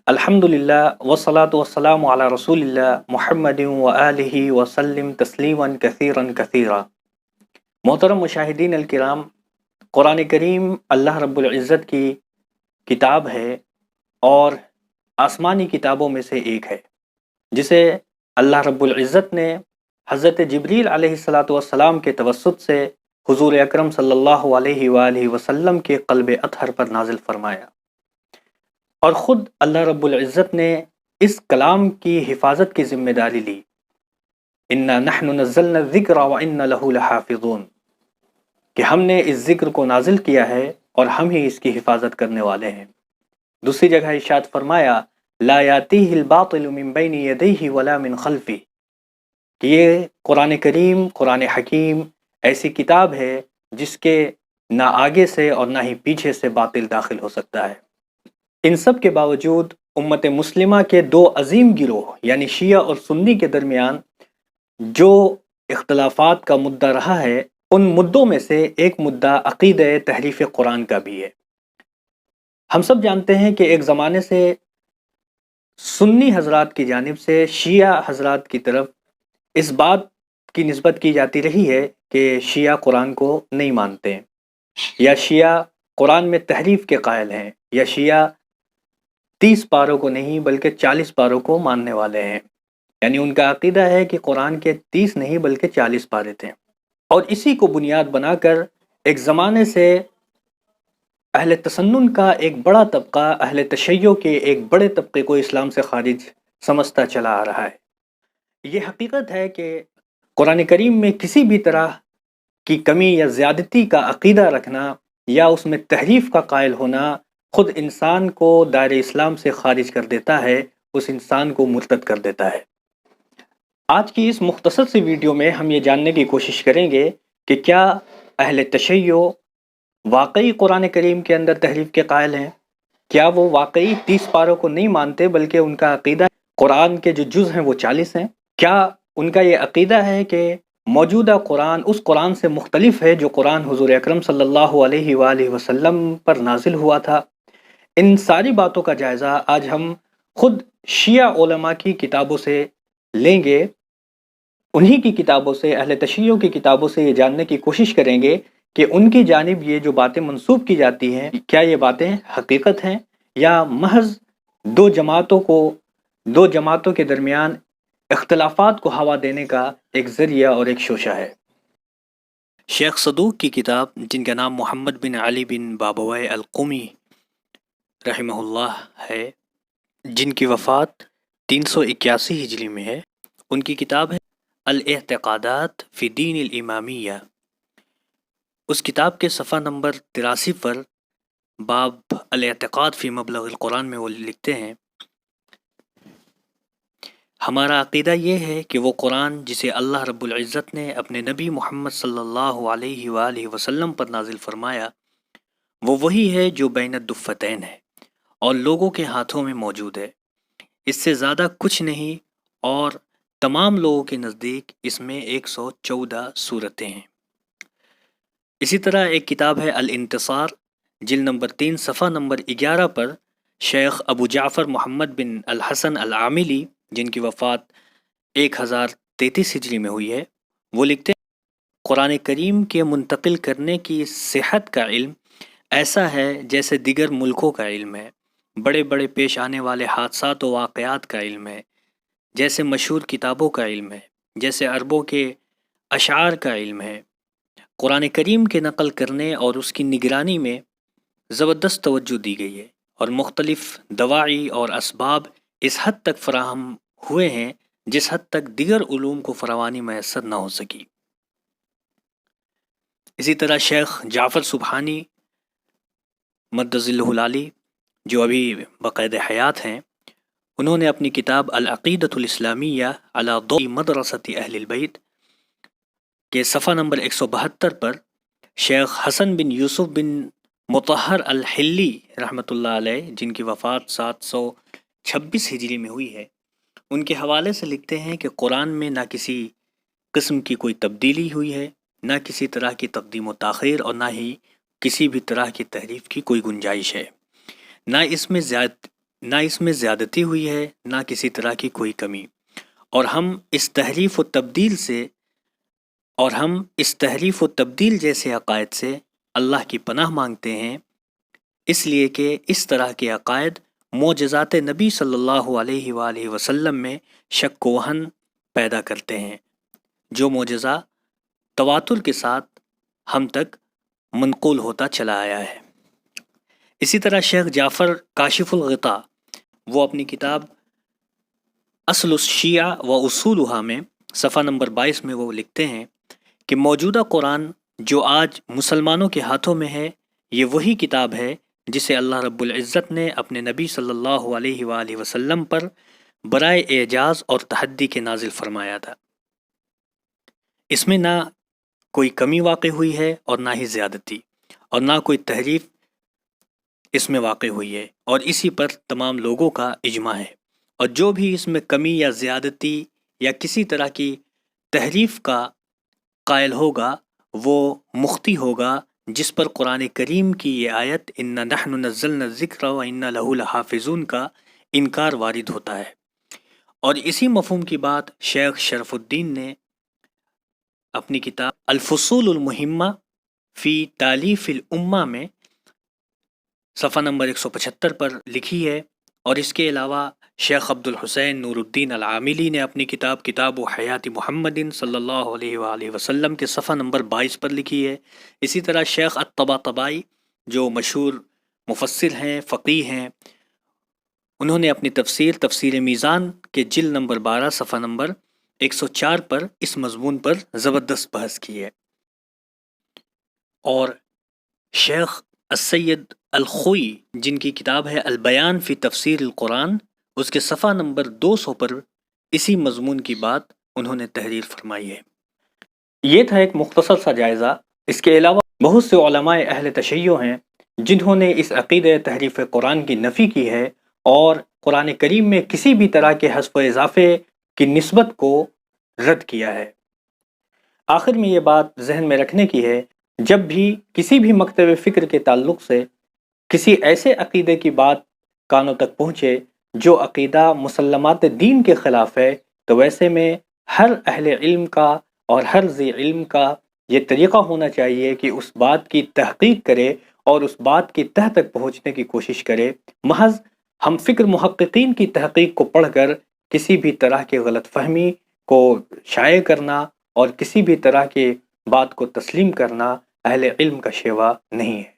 الحمدللہ والصلاة والسلام علی رسول اللہ محمد و آلہ وسلم تسلیما کثیرا کثیرا۔ محترم مشاہدین الکرام، قرآن کریم اللہ رب العزت کی کتاب ہے اور آسمانی کتابوں میں سے ایک ہے، جسے اللہ رب العزت نے حضرت جبریل علیہ الصلاۃ والسلام کے توسط سے حضور اکرم صلی اللہ علیہ وآلہ وسلم کے قلب اطہر پر نازل فرمایا، اور خود اللہ رب العزت نے اس کلام کی حفاظت کی ذمہ داری لی۔ اِنَّا نَحْنُ نَزَّلْنَا الذِّكْرَ وَإِنَّا لَهُ لَحَافِظُونَ، کہ ہم نے اس ذکر کو نازل کیا ہے اور ہم ہی اس کی حفاظت کرنے والے ہیں۔ دوسری جگہ ارشاد فرمایا لَا يَأْتِيهِ الْبَاطِلُ مِن بَيْنِ يَدَيْهِ وَلَا مِن خَلْفِهِ، کہ یہ قرآن کریم، قرآن حکیم ایسی کتاب ہے جس کے نہ آگے سے اور نہ ہی پیچھے سے باطل داخل ہو سکتا ہے۔ ان سب کے باوجود امت مسلمہ کے دو عظیم گروہ یعنی شیعہ اور سنی کے درمیان جو اختلافات کا مدعا رہا ہے، ان مدوں میں سے ایک مدعا عقیدہ تحریف قرآن کا بھی ہے۔ ہم سب جانتے ہیں کہ ایک زمانے سے سنی حضرات کی جانب سے شیعہ حضرات کی طرف اس بات کی نسبت کی جاتی رہی ہے کہ شیعہ قرآن کو نہیں مانتے ہیں، یا شیعہ قرآن میں تحریف کے قائل ہیں، یا شیعہ 30 پاروں کو نہیں بلکہ 40 پاروں کو ماننے والے ہیں، یعنی ان کا عقیدہ ہے کہ قرآن کے 30 نہیں بلکہ 40 پارے تھے۔ اور اسی کو بنیاد بنا کر ایک زمانے سے اہل تسنن کا ایک بڑا طبقہ اہل تشیع کے ایک بڑے طبقے کو اسلام سے خارج سمجھتا چلا آ رہا ہے۔ یہ حقیقت ہے کہ قرآن کریم میں کسی بھی طرح کی کمی یا زیادتی کا عقیدہ رکھنا یا اس میں تحریف کا قائل ہونا خود انسان کو دائرہ اسلام سے خارج کر دیتا ہے، اس انسان کو مرتد کر دیتا ہے۔ آج کی اس مختصر سی ویڈیو میں ہم یہ جاننے کی کوشش کریں گے کہ کیا اہل تشیع واقعی قرآن کریم کے اندر تحریف کے قائل ہیں؟ کیا وہ واقعی 30 پاروں کو نہیں مانتے بلکہ ان کا عقیدہ قرآن کے جو جز ہیں وہ 40 ہیں؟ کیا ان کا یہ عقیدہ ہے کہ موجودہ قرآن اس قرآن سے مختلف ہے جو قرآن حضور اکرم صلی اللہ علیہ وآلہ وسلم پر نازل ہوا تھا؟ ان ساری باتوں کا جائزہ آج ہم خود شیعہ علماء کی کتابوں سے لیں گے، انہی کی کتابوں سے، اہل تشیع کی کتابوں سے یہ جاننے کی کوشش کریں گے کہ ان کی جانب یہ جو باتیں منسوب کی جاتی ہیں کیا یہ باتیں حقیقت ہیں یا محض دو جماعتوں کے درمیان اختلافات کو ہوا دینے کا ایک ذریعہ اور ایک شوشہ ہے۔ شیخ صدوق کی کتاب، جن کا نام محمد بن علی بن بابویہ القمی رحمہ اللہ ہے، جن کی وفات 381 ہجری میں ہے، ان کی کتاب ہے الاعتقادات فی دین الامامیہ۔ اس کتاب کے صفحہ نمبر 83 پر باب الاعتقاد فی مبلغ القرآن میں وہ لکھتے ہیں، ہمارا عقیدہ یہ ہے کہ وہ قرآن جسے اللہ رب العزت نے اپنے نبی محمد صلی اللہ علیہ وآلہ وسلم پر نازل فرمایا، وہ وہی ہے جو بین الدفتین ہے اور لوگوں کے ہاتھوں میں موجود ہے، اس سے زیادہ کچھ نہیں، اور تمام لوگوں کے نزدیک اس میں 114 صورتیں ہیں۔ اسی طرح ایک کتاب ہے الانتصار، جلد نمبر 3 صفحہ نمبر 11 پر شیخ ابو جعفر محمد بن الحسن العاملی، جن کی وفات 1033 ہجری میں ہوئی ہے، وہ لکھتے ہیں قرآن کریم کے منتقل کرنے کی صحت کا علم ایسا ہے جیسے دیگر ملکوں کا علم ہے، بڑے بڑے پیش آنے والے حادثات و واقعات کا علم ہے، جیسے مشہور کتابوں کا علم ہے، جیسے عربوں کے اشعار کا علم ہے۔ قرآن کریم کے نقل کرنے اور اس کی نگرانی میں زبردست توجہ دی گئی ہے، اور مختلف دواعی اور اسباب اس حد تک فراہم ہوئے ہیں جس حد تک دیگر علوم کو فراوانی میسر نہ ہو سکی۔ اسی طرح شیخ جعفر سبحانی مدظ اللہ العالی، جو ابھی بقید حیات ہیں، انہوں نے اپنی کتاب العقیدۃ الاسلامیہ علی ضوء مدرسۃ اہل البیت کے صفحہ نمبر 172 پر شیخ حسن بن یوسف بن مطہر الحلی رحمۃ اللہ علیہ، جن کی وفات 726 ہجری میں ہوئی ہے، ان کے حوالے سے لکھتے ہیں کہ قرآن میں نہ کسی قسم کی کوئی تبدیلی ہوئی ہے، نہ کسی طرح کی تقدیم و تاخیر، اور نہ ہی کسی بھی طرح کی تحریف کی کوئی گنجائش ہے، نہ اس میں نہ اس میں زیادتی ہوئی ہے، نہ کسی طرح کی کوئی کمی، اور ہم اس تحریف و تبدیل جیسے عقائد سے اللہ کی پناہ مانگتے ہیں، اس لیے کہ اس طرح کے عقائد معجزات نبی صلی اللہ علیہ وآلہ وسلم میں شک و وہن پیدا کرتے ہیں، جو معجزہ تواتر کے ساتھ ہم تک منقول ہوتا چلا آیا ہے۔ اسی طرح شیخ جعفر کاشف الغطاء وہ اپنی کتاب اصل الشیعہ و اصولها میں صفحہ نمبر 22 میں وہ لکھتے ہیں کہ موجودہ قرآن جو آج مسلمانوں کے ہاتھوں میں ہے، یہ وہی کتاب ہے جسے اللہ رب العزت نے اپنے نبی صلی اللہ علیہ وآلہ وسلم پر برائے اعجاز اور تحدی کے نازل فرمایا تھا۔ اس میں نہ کوئی کمی واقع ہوئی ہے اور نہ ہی زیادتی، اور نہ کوئی تحریف اس میں واقع ہوئی ہے، اور اسی پر تمام لوگوں کا اجماع ہے، اور جو بھی اس میں کمی یا زیادتی یا کسی طرح کی تحریف کا قائل ہوگا وہ مخطی ہوگا، جس پر قرآن کریم کی یہ آیت اِنَّا نَحْنُ نَزَّلْنَا الذِّكْرَ وَإِنَّا لَهُ لَحَافِظُونَ کا انکار وارد ہوتا ہے۔ اور اسی مفہوم کی بات شیخ شرف الدین نے اپنی کتاب الفصول المہمہ فی تالیف الامہ میں صفحہ نمبر 175 پر لکھی ہے، اور اس کے علاوہ شیخ عبد الحسین نور الدین العاملی نے اپنی کتاب و حیات محمد صلی اللہ علیہ وآلہ وسلم کے صفحہ نمبر 22 پر لکھی ہے۔ اسی طرح شیخ الطباطبائی جو مشہور مفسر ہیں، فقیہ ہیں، انہوں نے اپنی تفسیر میزان کے جلد نمبر 12 صفحہ نمبر 104 پر اس مضمون پر زبردست بحث کی ہے۔ اور شیخ السید الخوئی جن کی کتاب ہے البیان فی تفسیر القرآن، اس کے صفحہ نمبر 200 پر اسی مضمون کی بات انہوں نے تحریر فرمائی ہے۔ یہ تھا ایک مختصر سا جائزہ۔ اس کے علاوہ بہت سے علماء اہل تشیع ہیں جنہوں نے اس عقیدہ تحریف قرآن کی نفی کی ہے، اور قرآن کریم میں کسی بھی طرح کے حذف و اضافے کی نسبت کو رد کیا ہے۔ آخر میں یہ بات ذہن میں رکھنے کی ہے، جب بھی کسی بھی مکتب فکر کے تعلق سے کسی ایسے عقیدے کی بات کانوں تک پہنچے جو عقیدہ مسلمات دین کے خلاف ہے، تو ویسے میں ہر اہل علم کا اور ہر ذی علم کا یہ طریقہ ہونا چاہیے کہ اس بات کی تحقیق کرے اور اس بات کی تہ تک پہنچنے کی کوشش کرے۔ محض ہم فکر محققین کی تحقیق کو پڑھ کر کسی بھی طرح کی غلط فہمی کو شائع کرنا اور کسی بھی طرح کی بات کو تسلیم کرنا اہل علم کا شیوا نہیں ہے۔